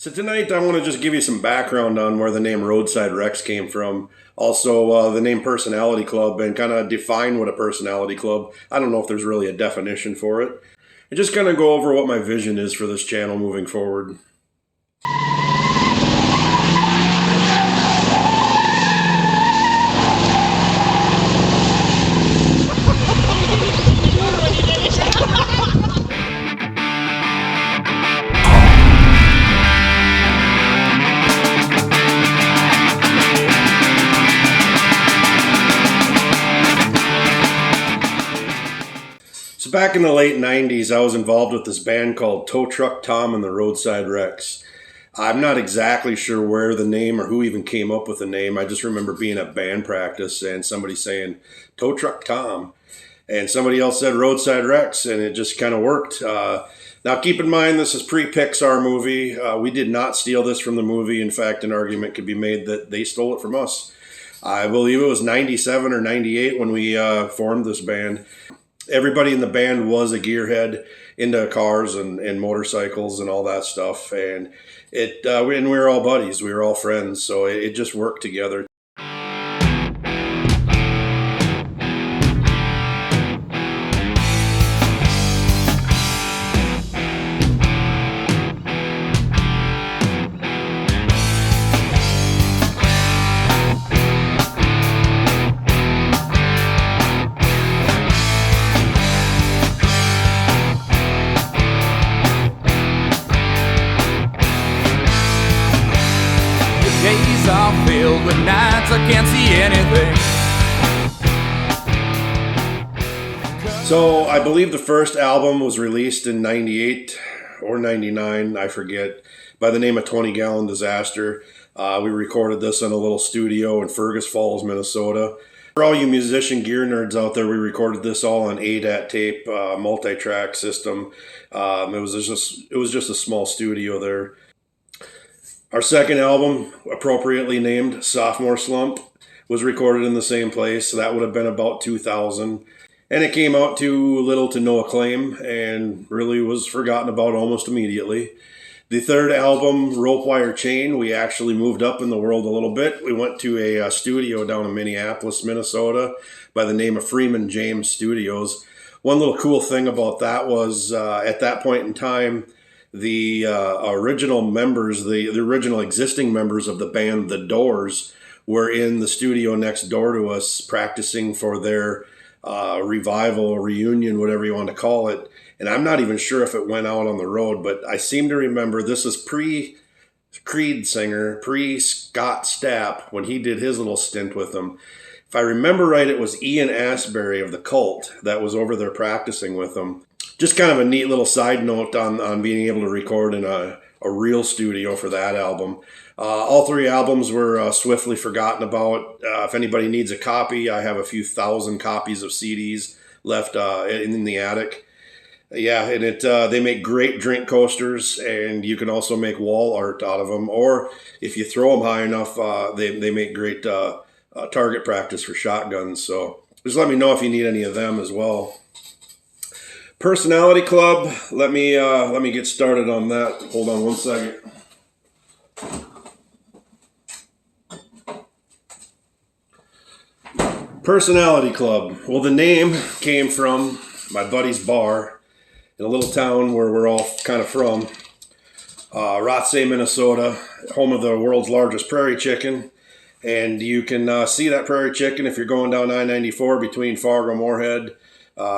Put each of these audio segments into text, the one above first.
So tonight I want to just give you some background on where the name Roadside Wrecks came from. Also, the name Personality Club, and kind of define what a personality club. I don't know if there's really a definition for it. And just kind of go over what my vision is for this channel moving forward. So back in the late 90s, I was involved with this band called Tow Truck Tom and the Roadside Wrecks. I'm not exactly sure where the name or who even came up with the name. I just remember being at band practice and somebody saying Tow Truck Tom, and somebody else said Roadside Wrecks, and it just kind of worked. Now keep in mind, this is pre-Pixar movie. We did not steal this from the movie. In fact, an argument could be made that they stole it from us. I believe it was 97 or 98 when we formed this band. Everybody in the band was a gearhead into cars and motorcycles and all that stuff, and we were all buddies. We were all friends, so it just worked together. Days are filled with nights I can't see anything. So I believe the first album was released in 98 or 99, I forget, by the name of 20 Gallon Disaster. We recorded this in a little studio in Fergus Falls, Minnesota. For all you musician gear nerds out there, we recorded this all on ADAT tape, multi-track system. It was just a small studio there. Our second album, appropriately named Sophomore Slump, was recorded in the same place. So that would have been about 2000. And it came out to little to no acclaim and really was forgotten about almost immediately. The third album, Rope Wire Chain, we actually moved up in the world a little bit. We went to a studio down in Minneapolis, Minnesota by the name of Freeman James Studios. One little cool thing about that was at that point in time, the original members, the original existing members of the band, The Doors, were in the studio next door to us practicing for their revival, reunion, whatever you want to call it. And I'm not even sure if it went out on the road, but I seem to remember this is pre-Creed singer, pre-Scott Stapp, when he did his little stint with them. If I remember right, it was Ian Astbury of the Cult that was over there practicing with them. Just kind of a neat little side note on being able to record in a real studio for that album. All three albums were swiftly forgotten about. If anybody needs a copy, I have a few thousand copies of CDs left in the attic. Yeah, and they make great drink coasters, and you can also make wall art out of them. Or if you throw them high enough, they make great target practice for shotguns. So just let me know if you need any of them as well. Personality Club, let me get started on that. Hold on one second. Personality Club. Well, the name came from my buddy's bar in a little town where we're all kind of from, Roadside, Minnesota, home of the world's largest prairie chicken. And you can see that prairie chicken if you're going down I-94 between Fargo, Moorhead,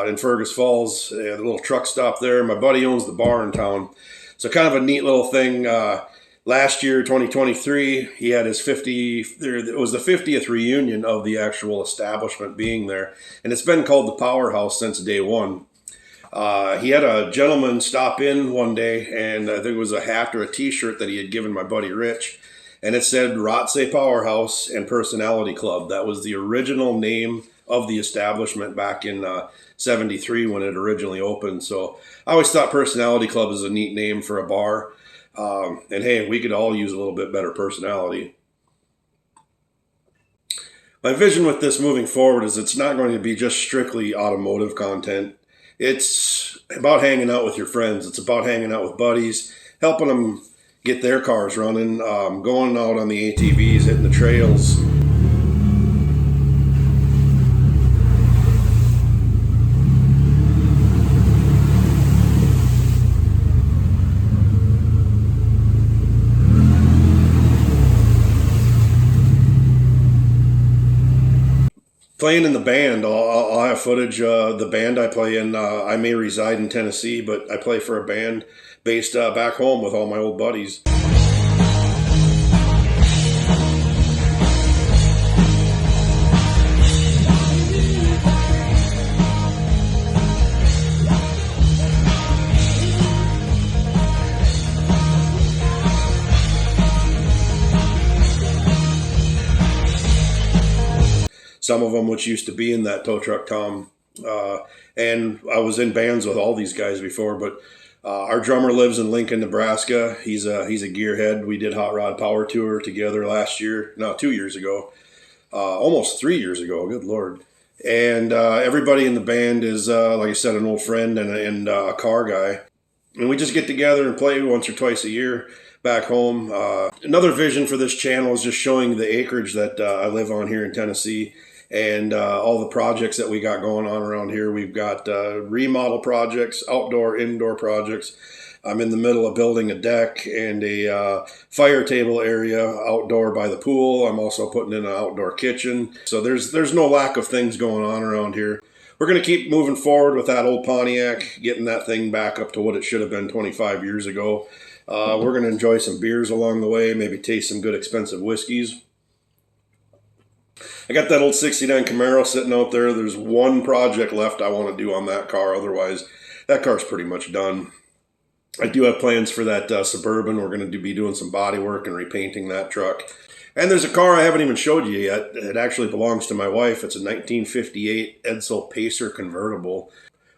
in Fergus Falls, the little truck stop there. My buddy owns the bar in town. So kind of a neat little thing. Last year, 2023, he had his it was the 50th reunion of the actual establishment being there. And it's been called the Powerhouse since day one. He had a gentleman stop in one day, and I think it was a hat or a t-shirt that he had given my buddy Rich. And it said Roadside Powerhouse and Personality Club. That was the original name of the establishment back in 73 when it originally opened. So I always thought Personality Club is a neat name for a bar. And hey, we could all use a little bit better personality. My vision with this moving forward is it's not going to be just strictly automotive content. It's about hanging out with your friends. It's about hanging out with buddies, helping them get their cars running, going out on the ATVs, hitting the trails. Playing in the band, I'll have footage. The band I play in, I may reside in Tennessee, but I play for a band based back home with all my old buddies. Some of them which used to be in that tow truck Tom. And I was in bands with all these guys before, but our drummer lives in Lincoln, Nebraska. He's a gearhead. We did Hot Rod Power Tour together last year, no, 2 years ago, almost 3 years ago, good Lord. And everybody in the band is, like I said, an old friend and a car guy. And we just get together and play once or twice a year back home. Another vision for this channel is just showing the acreage that I live on here in Tennessee. And all the projects that we got going on around here. We've got remodel projects, outdoor, indoor projects. I'm in the middle of building a deck and a fire table area outdoor by the pool. I'm also putting in an outdoor kitchen. So there's no lack of things going on around here. We're going to keep moving forward with that old Pontiac, getting that thing back up to what it should have been 25 years ago. We're going to enjoy some beers along the way, maybe taste some good expensive whiskeys. I got that old 69 Camaro sitting out there. There's one project left I want to do on that car. Otherwise, that car's pretty much done. I do have plans for that Suburban. We're going to be doing some body work and repainting that truck. And there's a car I haven't even showed you yet. It actually belongs to my wife. It's a 1958 Edsel Pacer convertible.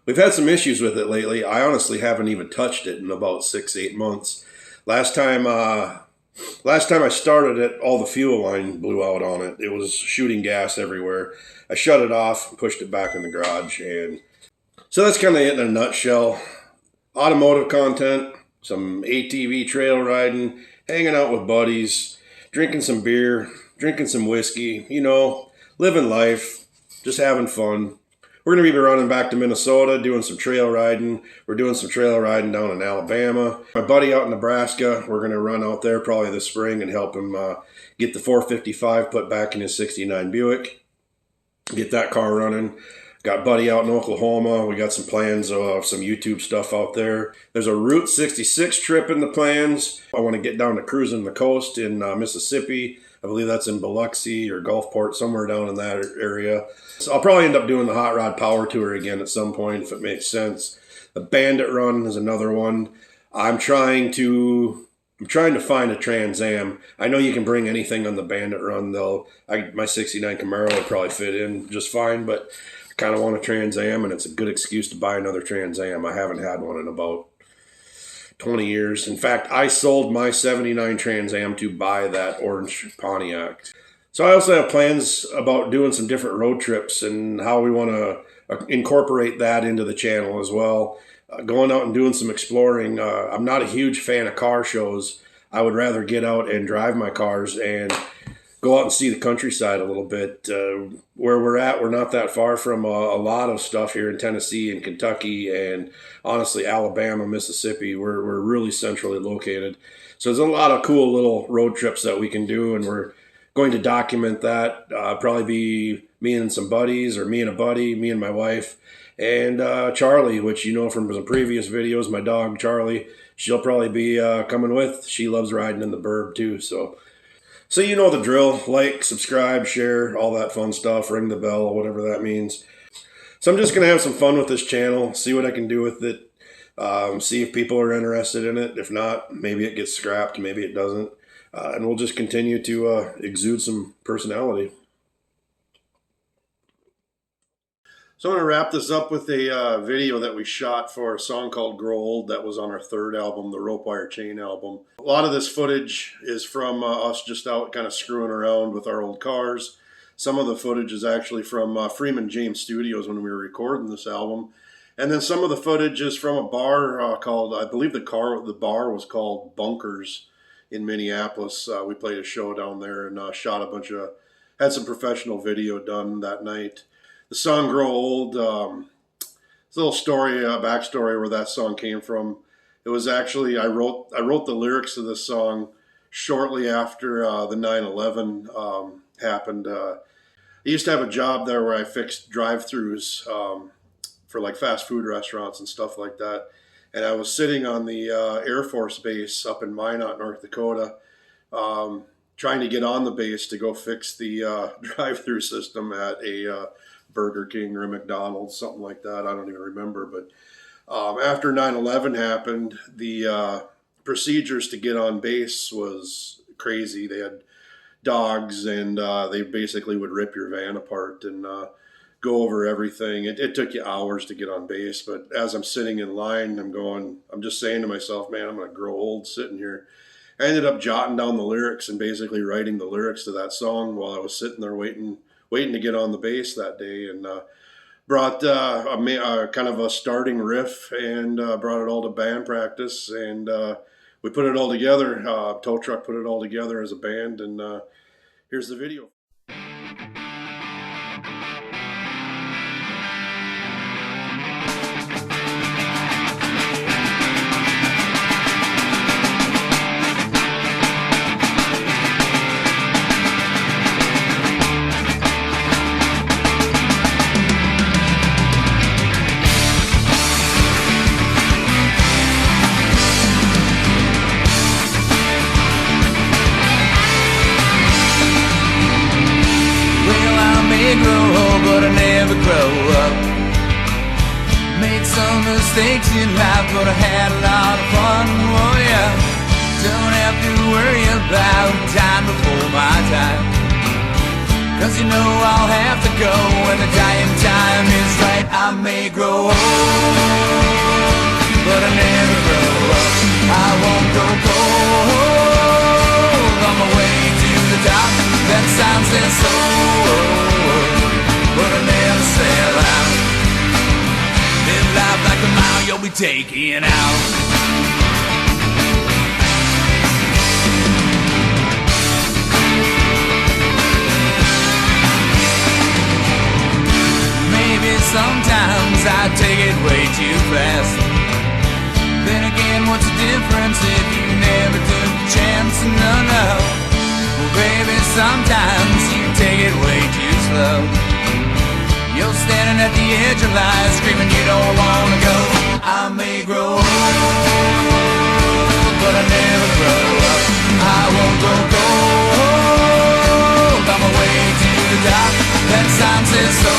We've had some issues with it lately. I honestly haven't even touched it in about 6-8 months. Last time I started it, all the fuel line blew out on it. It was shooting gas everywhere. I shut it off, pushed it back in the garage, and so that's kind of it in a nutshell. Automotive content, some ATV trail riding, hanging out with buddies, drinking some beer, drinking some whiskey, you know, living life, just having fun. We're going to be running back to Minnesota, doing some trail riding. We're doing some trail riding down in Alabama. My buddy out in Nebraska, we're going to run out there probably this spring and help him get the 455 put back in his 69 Buick. Get that car running. Got buddy out in Oklahoma. We got some plans of some YouTube stuff out there. There's a Route 66 trip in the plans. I want to get down to cruising the coast in Mississippi. I believe that's in Biloxi or Gulfport, somewhere down in that area. So I'll probably end up doing the Hot Rod Power Tour again at some point if it makes sense. The Bandit Run is another one. I'm trying to find a Trans Am. I know you can bring anything on the Bandit Run though. My 69 Camaro would probably fit in just fine, but I kind of want a Trans Am, and it's a good excuse to buy another Trans Am. I haven't had one in about 20 years. In fact, I sold my 79 Trans Am to buy that orange Pontiac. So I also have plans about doing some different road trips and how we want to incorporate that into the channel as well. Going out and doing some exploring. I'm not a huge fan of car shows. I would rather get out and drive my cars and go out and see the countryside a little bit. Where we're at, we're not that far from a lot of stuff here in Tennessee and Kentucky and honestly Alabama, Mississippi. We're really centrally located. So there's a lot of cool little road trips that we can do, and we're going to document that. Probably be me and some buddies, or me and a buddy, me and my wife, and Charlie, which you know from some previous videos, my dog Charlie. She'll probably be coming with. She loves riding in the burb too, so you know the drill. Like, subscribe, share, all that fun stuff. Ring the bell, whatever that means. So I'm just going to have some fun with this channel, see what I can do with it, see if people are interested in it. If not, maybe it gets scrapped, maybe it doesn't. And we'll just continue to exude some personality. So I'm going to wrap this up with a video that we shot for a song called Grow Old that was on our third album, the Rope Wire Chain album. A lot of this footage is from us just out kind of screwing around with our old cars. Some of the footage is actually from Freeman James Studios when we were recording this album. And then some of the footage is from a bar called, I believe the bar was called Bunkers. in Minneapolis. We played a show down there and had some professional video done that night. The song "Grow Old." It's a little story, backstory where that song came from. It was actually I wrote the lyrics of this song shortly after the 9/11 happened. I used to have a job there where I fixed drive-throughs for like fast food restaurants and stuff like that. And I was sitting on the Air Force base up in Minot, North Dakota, trying to get on the base to go fix the drive-through system at a Burger King or a McDonald's, something like that. I don't even remember. But after 9/11 happened, the procedures to get on base was crazy. They had dogs, and they basically would rip your van apart and go over everything. It took you hours to get on base, but as I'm sitting in line, I'm just saying to myself, man, I'm going to grow old sitting here. I ended up jotting down the lyrics and basically writing the lyrics to that song while I was sitting there waiting to get on the base that day, and brought a kind of a starting riff and brought it all to band practice, and we put it all together. Tow Truck put it all together as a band, and here's the video. Mistakes in life, but I had a lot of fun, oh yeah. Don't have to worry about time before my time, 'cause you know I'll have to go when the dying time is right. I may grow old, but I never grow up. I won't go cold on my way to the top. That sounds so old, but I never sell out. Live life like a mile you'll be taking out. Maybe sometimes I take it way too fast. Then again, what's the difference if you never took a chance? No, no. Well, baby, sometimes you take it way too slow. You're standing at the edge of life, screaming you don't wanna go. I may grow old, but I never grow up. I won't go cold on my way to the top. That sign says so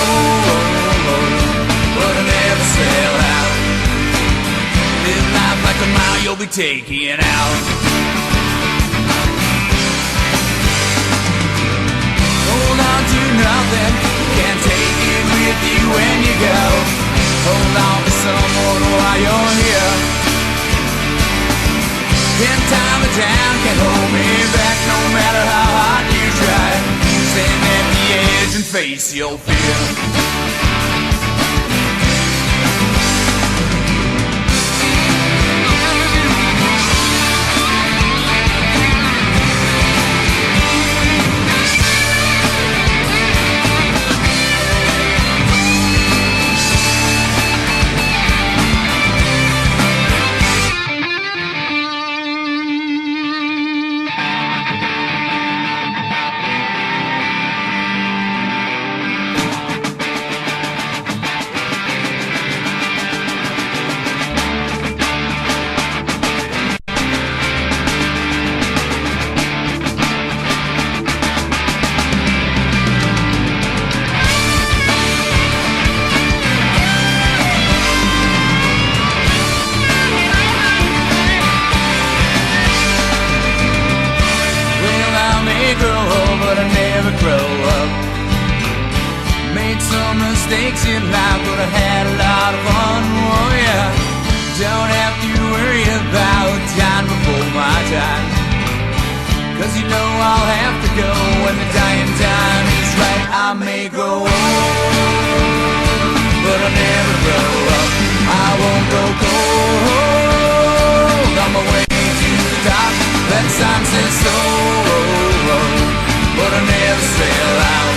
old, but I never sell out. Live life like a mile you'll be taking out. Hold on to nothing, can't take it with you when you go. Hold on to someone while you're here. Ten time a town can't hold me back, no matter how hard you try. Stand at the edge and face your fear. Mistakes in life, but I had a lot of fun, oh yeah. Don't have to worry about time before my time, 'cause you know I'll have to go when the dying time is right. I may grow old, but I'll never grow up. I won't go cold on my way to the top. That sign says so, but I never sell out.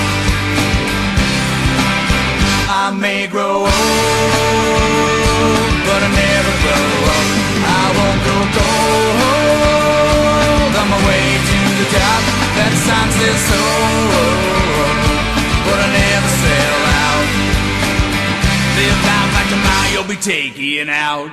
I may grow old, but I never grow up. I won't go cold on my way to the top. That sign says so, but I never sell out. Live life like a mile, you'll be taken out.